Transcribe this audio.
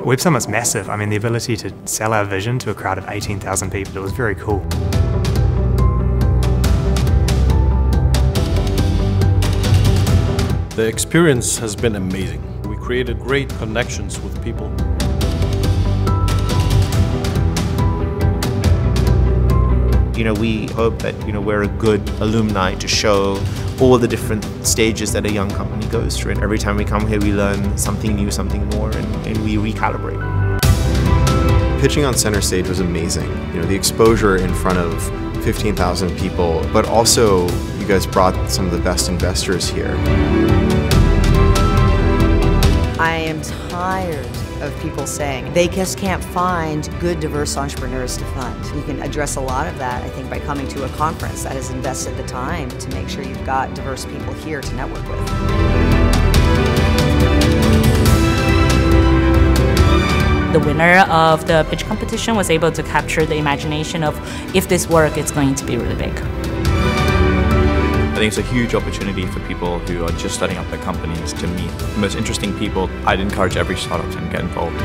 Web Summit's massive. I mean, the ability to sell our vision to a crowd of 18,000 people, it was very cool. The experience has been amazing. We created great connections with people. We hope that, we're a good alumni to show all the different stages that a young company goes through. And every time we come here, we learn something new, something more, and we recalibrate. Pitching on center stage was amazing. The exposure in front of 15,000 people, but also you guys brought some of the best investors here. I am tired of people saying they just can't find good, diverse entrepreneurs to fund. You can address a lot of that, I think, by coming to a conference that has invested the time to make sure you've got diverse people here to network with. The winner of the pitch competition was able to capture the imagination of, if this works, it's going to be really big. I think it's a huge opportunity for people who are just starting up their companies to meet the most interesting people. I'd encourage every startup to get involved.